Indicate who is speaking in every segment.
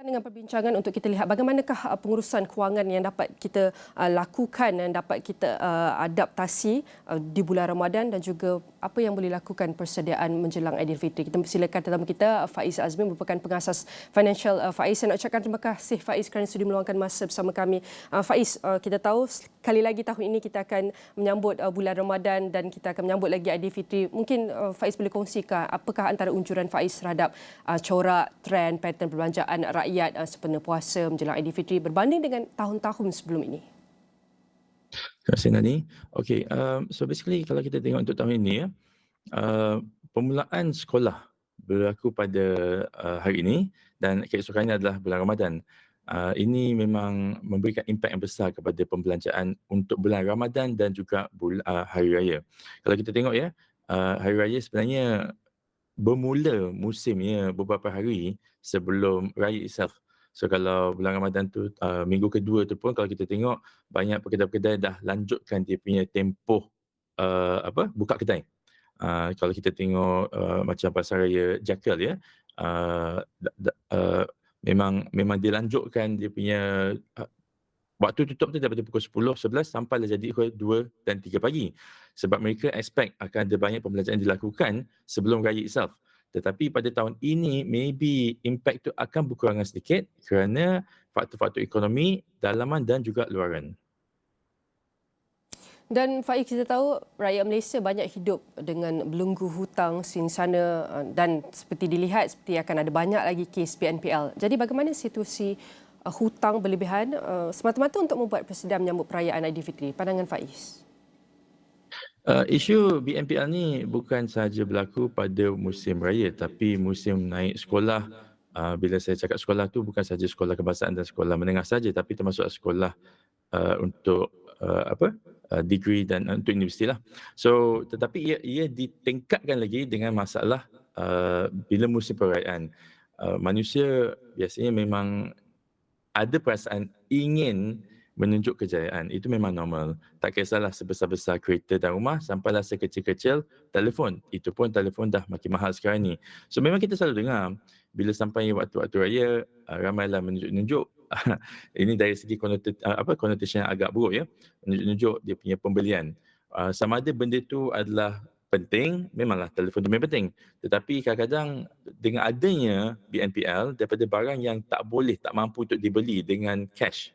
Speaker 1: Dengan perbincangan untuk kita lihat bagaimanakah pengurusan kewangan yang dapat kita lakukan dan dapat kita adaptasi di bulan Ramadan dan juga apa yang boleh lakukan persediaan menjelang Aidilfitri. Kita persilakan tetamu kita Faiz Azmi merupakan pengasas Financial Faiz. Saya nak ucapkan terima kasih Faiz kerana sudi meluangkan masa bersama kami. Faiz, kita tahu sekali lagi tahun ini kita akan menyambut bulan Ramadan dan kita akan menyambut lagi Aidilfitri. Mungkin Faiz boleh kongsikan apakah antara unjuran Faiz terhadap corak, trend, pattern perbelanjaan rakyat sempena puasa menjelang Aidilfitri berbanding dengan tahun-tahun sebelum ini?
Speaker 2: Terima kasih Nani. Okay, so basically kalau kita tengok untuk tahun ini ya, permulaan sekolah berlaku pada hari ini dan keesokannya adalah bulan Ramadan. Ini memang memberikan impak yang besar kepada pembelanjaan untuk bulan Ramadan dan juga hari raya. Kalau kita tengok ya, hari raya sebenarnya bermula musimnya beberapa hari sebelum raya itself. So kalau bulan Ramadan tu minggu kedua tu pun kalau kita tengok banyak kedai-kedai dah lanjutkan dia punya tempoh buka kedai. Kalau kita tengok macam pasar raya Jakal ya, memang dilanjutkan dia punya waktu tutup tu daripada pukul 10, 11 sampailah jadi pukul 2 dan 3 pagi. Sebab mereka expect akan ada banyak pembelajaran dilakukan sebelum raya itself. Tetapi pada tahun ini, maybe impact tu akan berkurangan sedikit kerana faktor-faktor ekonomi, dalaman dan juga luaran.
Speaker 1: Dan Faiz, kita tahu rakyat Malaysia banyak hidup dengan belenggu hutang sini sana dan seperti dilihat seperti akan ada banyak lagi kes BNPL. Jadi bagaimana situasi hutang berlebihan semata-mata untuk membuat persediaan menyambut perayaan Aidilfitri? Pandangan Faiz.
Speaker 2: Isu BNPL ni bukan sahaja berlaku pada musim raya tapi musim naik sekolah. Bila saya cakap sekolah tu bukan sahaja sekolah kebangsaan dan sekolah menengah saja tapi termasuk sekolah untuk degree dan untuk universiti lah. So tetapi ia ditingkatkan lagi dengan masalah bila musim perayaan. Manusia biasanya memang ada perasaan ingin menunjuk kejayaan. Itu memang normal. Tak kisahlah sebesar-besar kereta dan rumah sampailah sekecil-kecil telefon. Itu pun telefon dah makin mahal sekarang ni. So memang kita selalu dengar bila sampai waktu-waktu raya ramailah menunjuk-nunjuk. Ini dari segi connotation yang agak buruk ya. Menunjuk-nunjuk dia punya pembelian. Sama ada benda tu adalah penting, memanglah telefon tu memang penting. Tetapi kadang-kadang dengan adanya BNPL daripada barang yang tak boleh, tak mampu untuk dibeli dengan cash.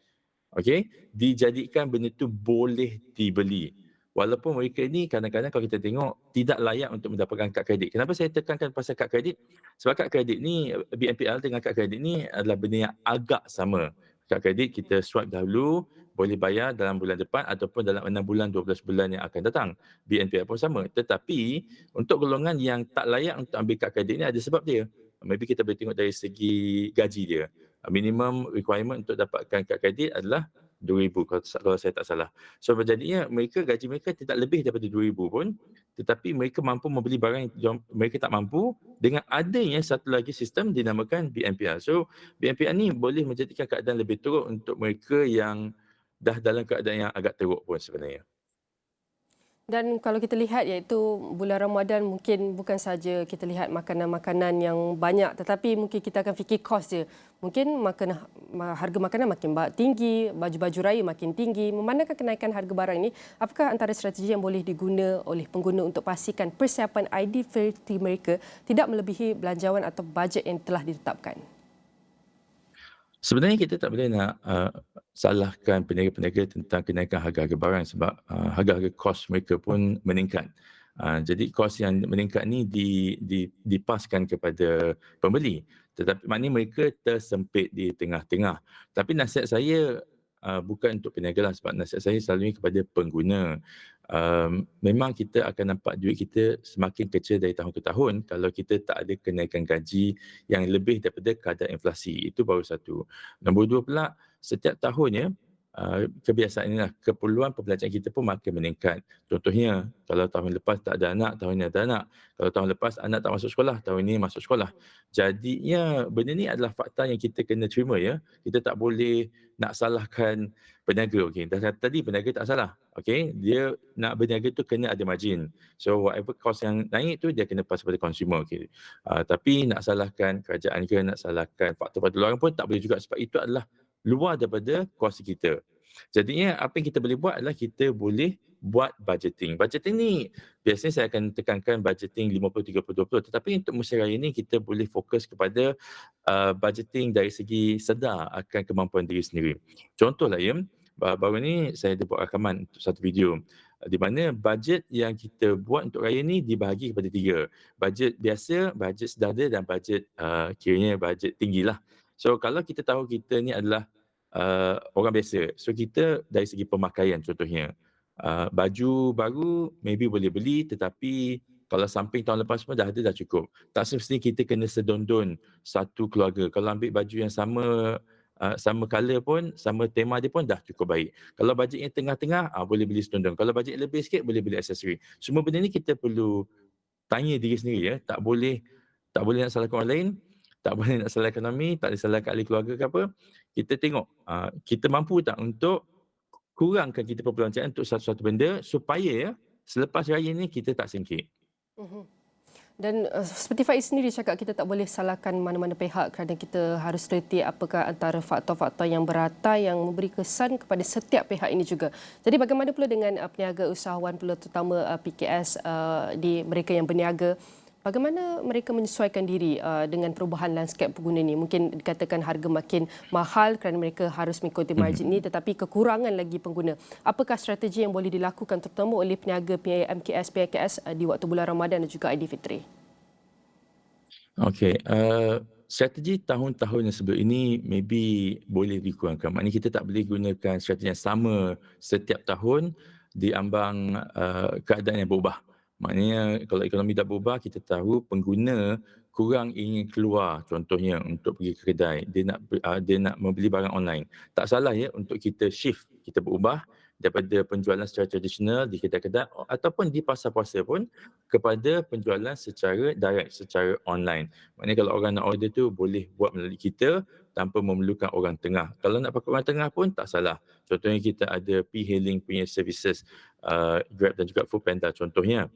Speaker 2: Okay, dijadikan benda tu boleh dibeli. Walaupun mereka ni kadang-kadang kalau kita tengok tidak layak untuk mendapatkan kad kredit. Kenapa saya tekankan pasal kad kredit? Sebab kad kredit ni, BNPL dengan kad kredit ni adalah benda yang agak sama. Kad kredit kita swipe dahulu, boleh bayar dalam bulan depan ataupun dalam 6 bulan, 12 bulan yang akan datang. BNPL pun sama. Tetapi untuk golongan yang tak layak untuk ambil kad kredit ni ada sebab dia. Maybe kita boleh tengok dari segi gaji dia. Minimum requirement untuk dapatkan kad kredit adalah RM2,000 kalau saya tak salah. So berjadinya gaji mereka tidak lebih daripada RM2,000 pun tetapi mereka mampu membeli barang yang mereka tak mampu dengan adanya satu lagi sistem dinamakan BNPL. So BNPL ni boleh menjadikan keadaan lebih teruk untuk mereka yang dah dalam keadaan yang agak teruk pun sebenarnya.
Speaker 1: Dan kalau kita lihat iaitu bulan Ramadan mungkin bukan saja kita lihat makanan-makanan yang banyak tetapi mungkin kita akan fikir kos je. Mungkin harga makanan makin tinggi, baju-baju raya makin tinggi. Memandangkan kenaikan harga barang ini, apakah antara strategi yang boleh diguna oleh pengguna untuk pastikan persiapan Aidilfitri mereka tidak melebihi belanjawan atau bajet yang telah ditetapkan?
Speaker 2: Sebenarnya kita tak boleh nak salahkan peniaga-peniaga tentang kenaikan harga-harga barang sebab harga-harga kos mereka pun meningkat. Jadi kos yang meningkat ni dipaskan kepada pembeli. Tetapi maknanya mereka tersempit di tengah-tengah. Tapi nasihat saya bukan untuk peniaga lah sebab nasihat saya selalunya kepada pengguna. Memang kita akan nampak duit kita semakin kecil dari tahun ke tahun kalau kita tak ada kenaikan gaji yang lebih daripada kadar inflasi. Itu baru satu. Nombor dua pula, setiap tahun ya, kebiasaan inilah, keperluan perbelanjaan kita pun makin meningkat. Contohnya, kalau tahun lepas tak ada anak, tahun ini ada anak. Kalau tahun lepas anak tak masuk sekolah, tahun ini masuk sekolah. Jadinya benda ni adalah fakta yang kita kena terima ya. Kita tak boleh nak salahkan peniaga. Okey, dah kata tadi peniaga tak salah. Okey, dia nak berniaga tu kena ada margin. So whatever cost yang naik tu dia kena pass pada consumer. Okey. Tapi nak salahkan kerajaan ke, nak salahkan faktor-faktor luar pun tak boleh juga sebab itu adalah luar daripada kuasa kita. Jadinya apa yang kita boleh buat adalah kita boleh buat budgeting. Budgeting ni biasanya saya akan tekankan budgeting 50-30-20, tetapi untuk musim raya ni kita boleh fokus kepada budgeting dari segi sedar akan kemampuan diri sendiri. Contohlah ya, baru ni saya ada buat rakaman untuk satu video di mana bajet yang kita buat untuk raya ni dibahagi kepada 3. Bajet biasa, bajet sederhana dan bajet kiranya bajet tinggilah. So kalau kita tahu kita ni adalah orang biasa, so kita dari segi pemakaian contohnya, baju baru maybe boleh beli, tetapi kalau samping tahun lepas pun dah ada dah cukup. Tak semestinya kita kena sedondon satu keluarga. Kalau ambil baju yang sama colour pun, sama tema dia pun dah cukup baik. Kalau bajet yang tengah-tengah, boleh beli sedondon. Kalau bajet lebih sikit, boleh beli aksesori. Semua benda ni kita perlu tanya diri sendiri ya. Tak boleh nak salahkan orang lain, tak boleh nak salahkan kami, tak boleh salahkan ahli keluarga ke apa. Kita tengok kita mampu tak untuk kurangkan kita perbelanjaan untuk satu-satu benda supaya ya, selepas raya ni kita tak singkir.
Speaker 1: Mhm. Dan seperti Faiz sendiri cakap, kita tak boleh salahkan mana-mana pihak kerana kita harus teliti apakah antara faktor-faktor yang berattai yang memberi kesan kepada setiap pihak ini juga. Jadi bagaimana pula dengan peniaga usahawan pula, terutama PKS di mereka yang berniaga? Bagaimana mereka menyesuaikan diri dengan perubahan lanskap pengguna ini? Mungkin dikatakan harga makin mahal kerana mereka harus mengikuti margin ini, tetapi kekurangan lagi pengguna. Apakah strategi yang boleh dilakukan terutama oleh peniaga MKS, PKS di waktu bulan Ramadan dan juga Aidilfitri?
Speaker 2: Okey, strategi tahun-tahun yang sebelum ini maybe boleh dikurangkan. Maknanya kita tak boleh gunakan strategi yang sama setiap tahun di ambang keadaan yang berubah. Maknanya kalau ekonomi dah berubah, kita tahu pengguna kurang ingin keluar contohnya untuk pergi ke kedai. Dia nak membeli barang online. Tak salah ya untuk kita shift, kita berubah daripada penjualan secara tradisional di kedai-kedai ataupun di pasar puasa pun kepada penjualan secara direct, secara online. Maknanya kalau orang nak order tu boleh buat melalui kita tanpa memerlukan orang tengah. Kalau nak pakai orang tengah pun tak salah. Contohnya kita ada P-hailing punya services, Grab dan juga Foodpanda contohnya,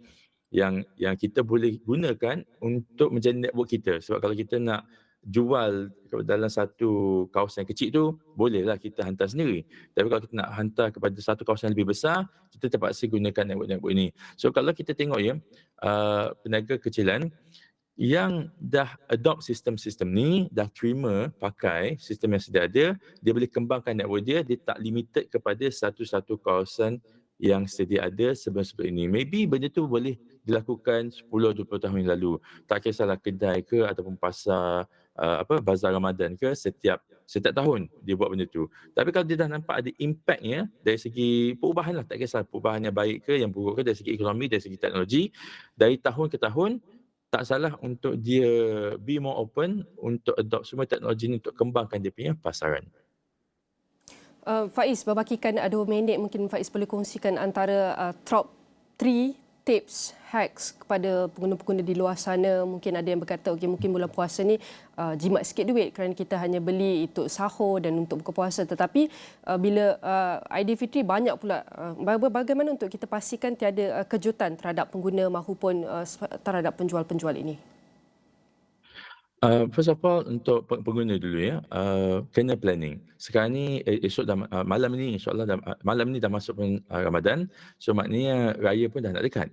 Speaker 2: yang kita boleh gunakan untuk menjadi network kita. Sebab kalau kita nak jual dalam satu kawasan kecil tu, bolehlah kita hantar sendiri. Tapi kalau kita nak hantar kepada satu kawasan lebih besar, kita terpaksa gunakan network-network ini. So kalau kita tengok ya, peniaga kecilan yang dah adopt sistem-sistem ni, dah terima pakai sistem yang sedia ada, dia boleh kembangkan network dia, dia tak limited kepada satu-satu kawasan yang sedia ada sebelum-sebelum ini. Maybe benda tu boleh dilakukan 10-20 tahun yang lalu. Tak kisahlah kedai ke ataupun pasar bazar Ramadan ke, setiap tahun dia buat benda tu. Tapi kalau dia dah nampak ada impactnya dari segi perubahan lah, tak kisah perubahan yang baik ke, yang buruk ke, dari segi ekonomi, dari segi teknologi, dari tahun ke tahun, tak salah untuk dia be more open untuk adopt semua teknologi ni untuk kembangkan dia punya pasaran.
Speaker 1: Faiz, berbakikan 2 minit, mungkin Faiz boleh kongsikan antara top 3 tips, hacks kepada pengguna-pengguna di luar sana. Mungkin ada yang berkata, okey, mungkin bulan puasa ni jimat sikit duit kerana kita hanya beli untuk sahur dan untuk buka puasa. Tetapi bila Aidilfitri banyak pula, bagaimana untuk kita pastikan tiada kejutan terhadap pengguna mahupun terhadap penjual-penjual ini?
Speaker 2: First of all untuk pengguna dulu ya, kena planning. Sekarang ni esok dah malam ni insya-Allah malam ni dah masuk pun Ramadan. So maknanya raya pun dah nak dekat.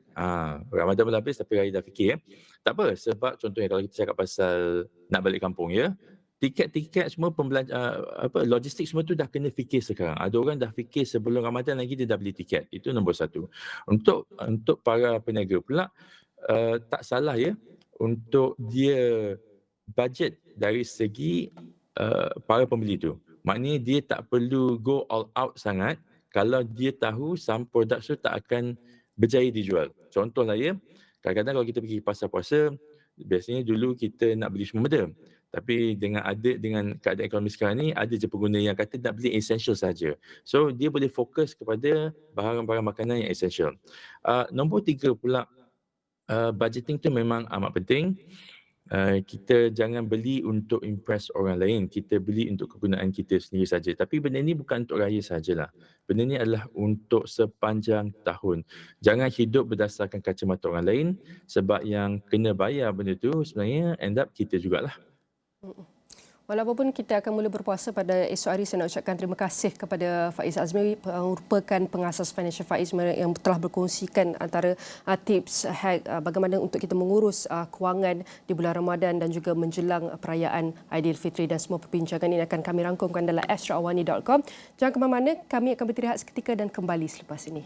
Speaker 2: Ramadan belum habis tapi raya dah fikir ya. Tak apa, sebab contohnya kalau kita cakap pasal nak balik kampung ya, tiket-tiket semua logistik semua tu dah kena fikir sekarang. Ada orang dah fikir sebelum Ramadan lagi dia dah beli tiket. Itu nombor satu. Untuk para peniaga pula, tak salah ya untuk dia bajet dari segi para pembeli tu. Maknanya dia tak perlu go all out sangat kalau dia tahu some products tu tak akan berjaya dijual. Contohlah ya, kadang-kadang kalau kita pergi pasar puasa, biasanya dulu kita nak beli semua benda. Tapi dengan keadaan ekonomi sekarang ni, ada je pengguna yang kata nak beli essential saja. So, dia boleh fokus kepada barang-barang makanan yang essential. Nombor 3 pula, budgeting tu memang amat penting. Kita jangan beli untuk impress orang lain, kita beli untuk kegunaan kita sendiri saja. Tapi benda ni bukan untuk raya sajalah. Benda ni adalah untuk sepanjang tahun. Jangan hidup berdasarkan kacamata orang lain, sebab yang kena bayar benda tu sebenarnya end up kita jugalah.
Speaker 1: Walaupun kita akan mula berpuasa pada esok hari, saya nak ucapkan terima kasih kepada Faiz Azmi, merupakan pengasas Financial Faiz yang telah berkongsikan antara tips hack bagaimana untuk kita mengurus kewangan di bulan Ramadan dan juga menjelang perayaan Aidilfitri, dan semua perbincangan ini akan kami rangkumkan dalam extraawani.com. Jangan ke mana-mana, kami akan beristirahat seketika dan kembali selepas ini.